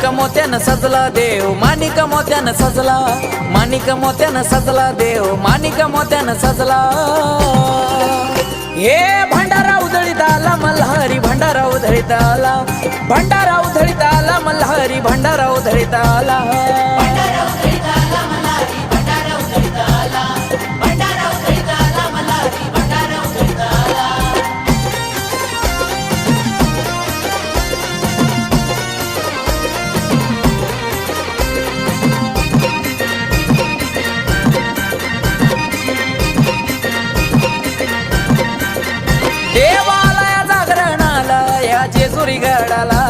माणिक मोत्यानं सजला देव, माणिक मोत्यानं सजला, माणिक मोत्यानं सजला देव, माणिक मोत्यानं सजला. हे भंडारा उधळीत आला मल्हारी, भंडारा उधळीत आला, भंडारा उधळीत आला मल्हारी, भंडारा उधळीत आला. देवाला या जागरणाला या जेजुरी गडाला,